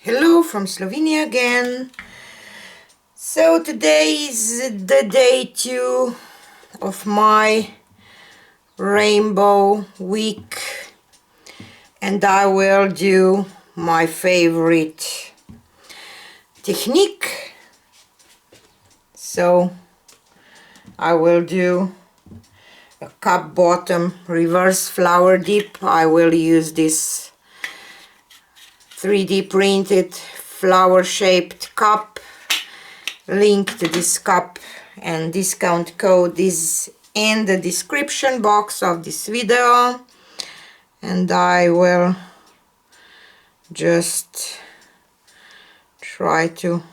Hello from Slovenia again. So today is the day 2 of my rainbow week, and I will do my favorite technique. So I will do a cup bottom reverse flower dip. I will use this 3D printed flower shaped cup. Link to this cup and discount code is in the description box of this video, and I will just try to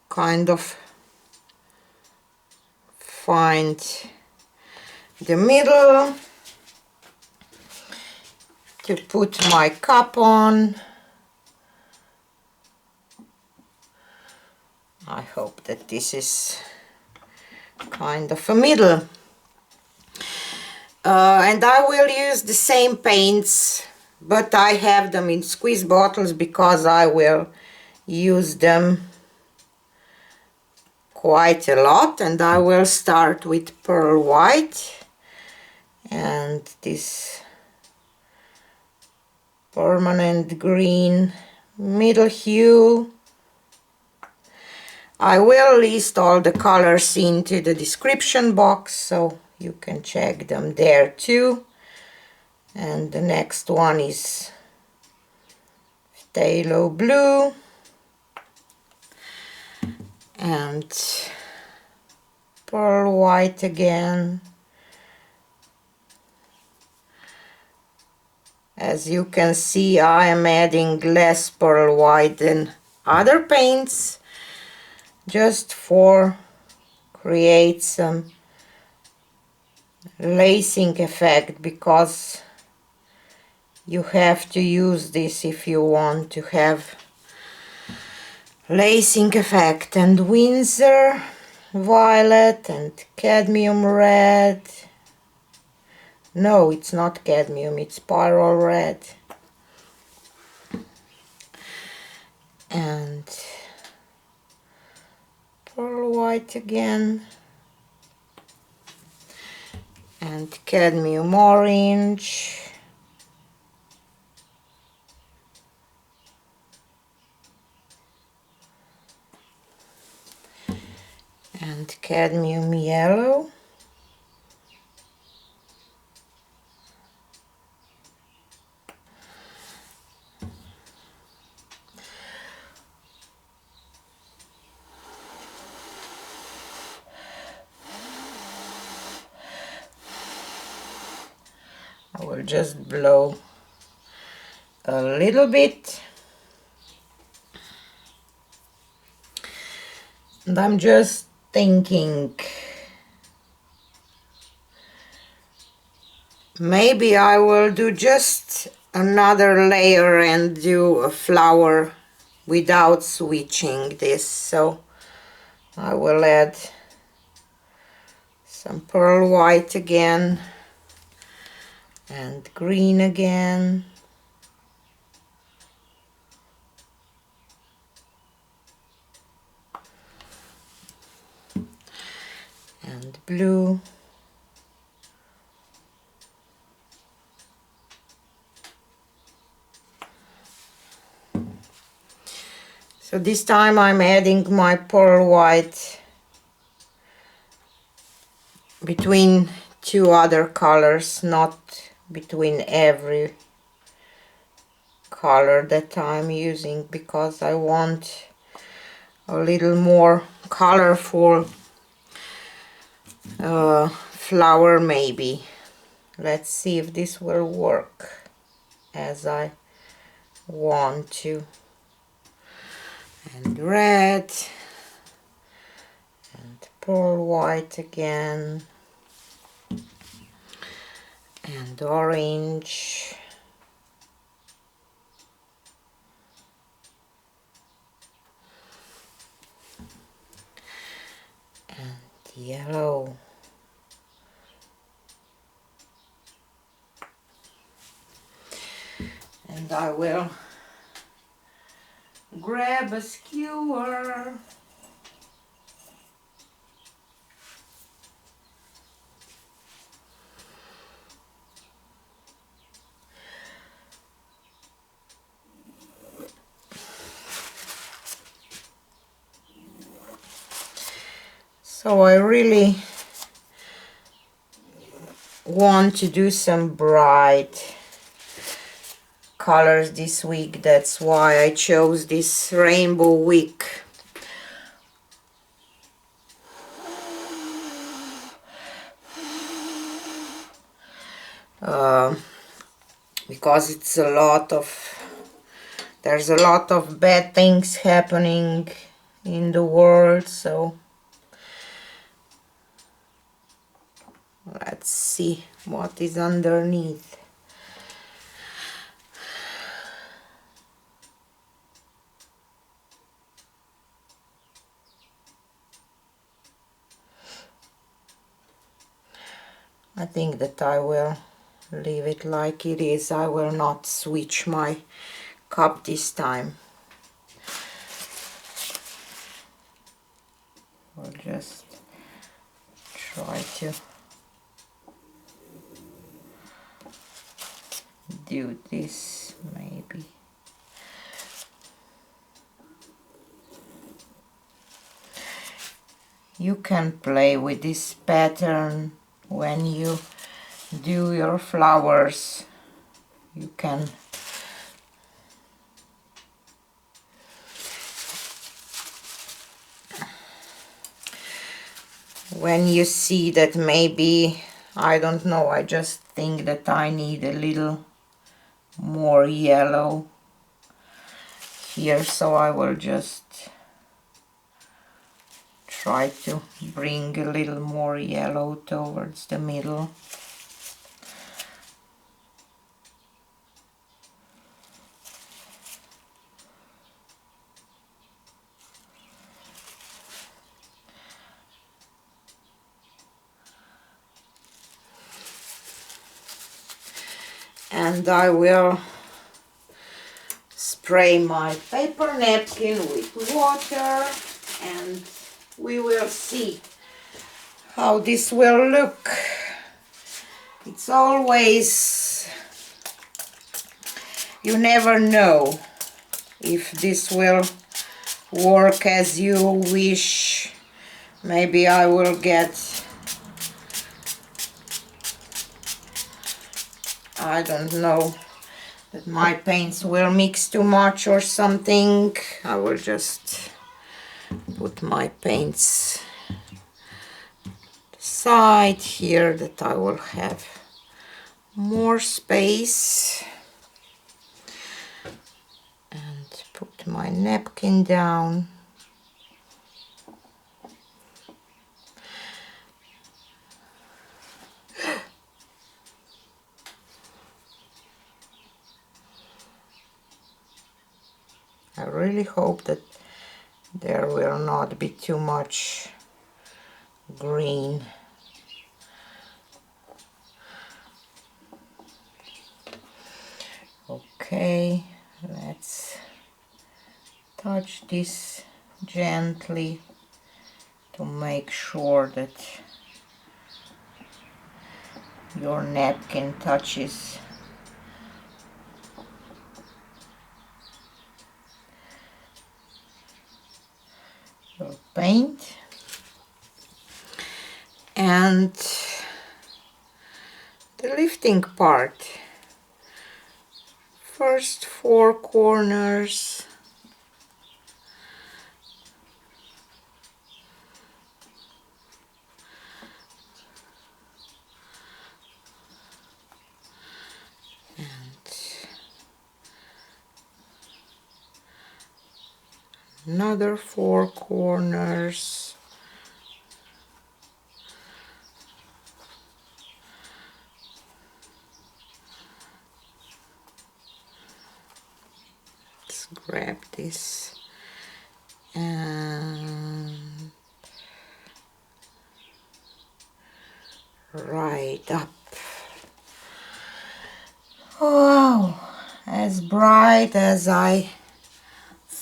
kind of find the middle to put my cup on. I hope that this is kind of a middle. And I will use the same paints, but I have them in squeeze bottles because I will use them quite a lot. And I will start with pearl white and this permanent green middle hue. I will list all the colors into the description box so you can check them there too. And the next one is phthalo blue and pearl white again. As you can see, I am adding less pearl white than other paints, just for create some lacing effect, because you have to use this if you want to have lacing effect. And Windsor violet and cadmium red. No, it's not cadmium, it's spiral red. And pearl white again. And cadmium orange. And cadmium yellow. I will just blow a little bit. And I'm just thinking, maybe I will do just another layer and do a flower without switching this. So I will add some pearl white again and green again. And blue. So this time I'm adding my pearl white between two other colors, not between every color that I'm using, because I want a little more colorful flower maybe. Let's see if this will work as I want to. And red and pearl white again and orange and yellow. And I will grab a skewer. So I really want to do some bright colors this week. That's why I chose this rainbow wick. Because it's a lot of, there's a lot of bad things happening in the world, so let's see what is underneath. I think that I will leave it like it is. I will not switch my cup this time. I'll just try to do this maybe. You can play with this pattern when you do your flowers. You can when you see that maybe, I don't know, I just think that I need a little more yellow here, so I will just try to bring a little more yellow towards the middle. And I will spray my paper napkin with water and we will see how this will look. It's always, you never know if this will work as you wish. Maybe I will get, I don't know, that my paints will mix too much or something. I will just put my paints aside here that I will have more space, and put my napkin down. I really hope that there will not be too much green. Okay, let's touch this gently to make sure that your napkin touches your paint. And the lifting part, first 4 corners, and another 4 corners. Let's grab this and right up. Wow, as bright as I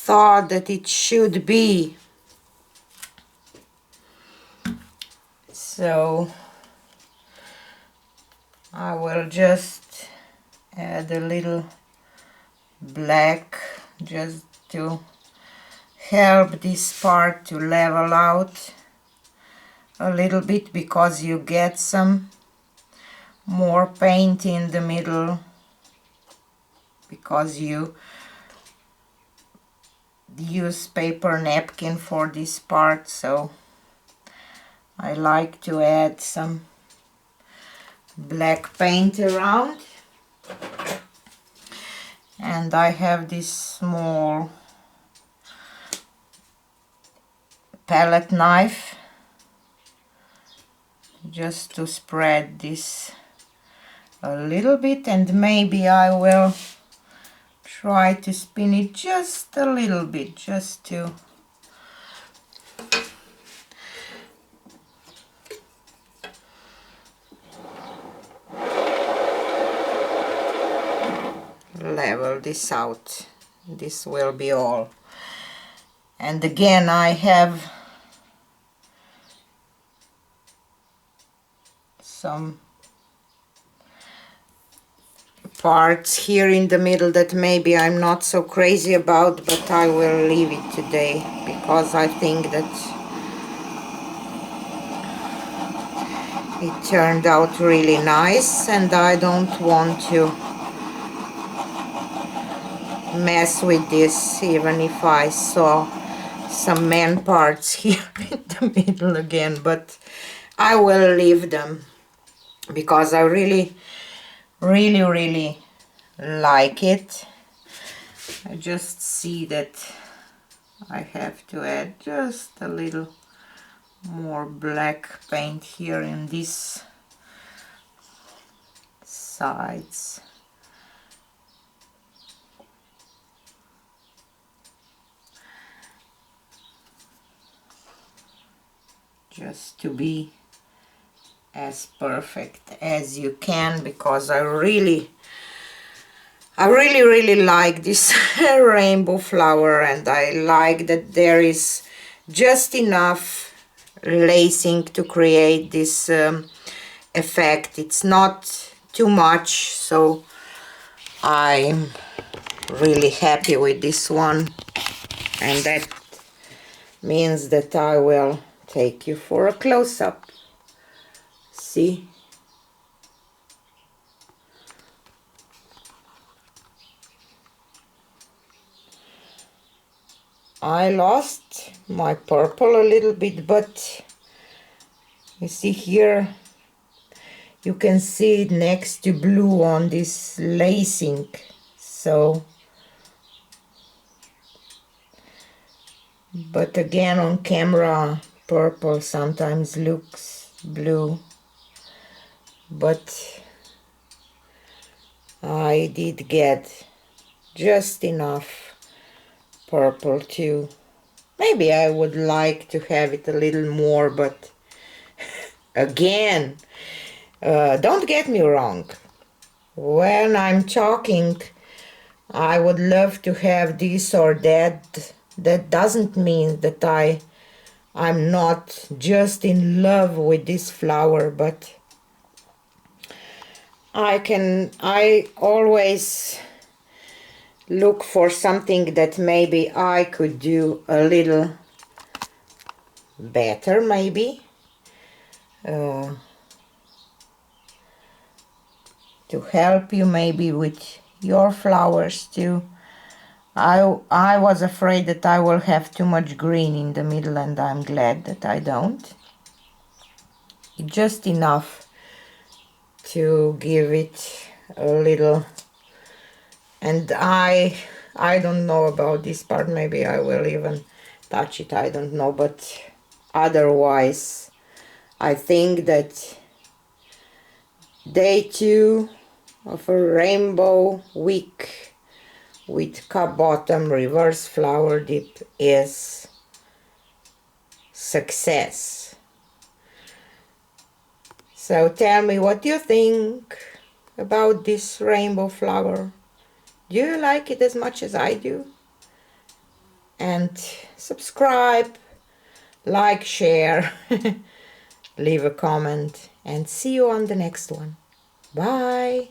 thought that it should be. So I will just add a little black just to help this part to level out a little bit, because you get some more paint in the middle because you use paper napkin for this part. So I like to add some black paint around, and I have this small palette knife just to spread this a little bit, and maybe I will try to spin it just a little bit, just to level this out. This will be all. And again, I have some parts here in the middle that maybe I'm not so crazy about, but I will leave it today because I think that it turned out really nice, and I don't want to mess with this even if I saw some man parts here in the middle again, but I will leave them because I really like it. I just see that I have to add just a little more black paint here in these sides. Just to be as perfect as you can, because I really like this rainbow flower, and I like that there is just enough lacing to create this effect. It's not too much, so I'm really happy with this one, and that means that I will take you for a close-up. See? I lost my purple a little bit, but you see here, you can see it next to blue on this lacing. So, but again, on camera, purple sometimes looks blue, but I did get just enough purple too. Maybe I would like to have it a little more, but again, don't get me wrong. When I'm talking, I would love to have this or that. That doesn't mean that I'm not just in love with this flower, but I always look for something that maybe I could do a little better, maybe to help you maybe with your flowers too. I was afraid that I will have too much green in the middle, and I'm glad that I don't. Just enough to give it a little. And I don't know about this part, maybe I will even touch it, I don't know, but otherwise I think that day 2 of a rainbow week with cup bottom reverse flower dip is success. So tell me what you think about this rainbow flower. Do you like it as much as I do? and subscribe, like, share, leave a comment, and see you on the next one. Bye!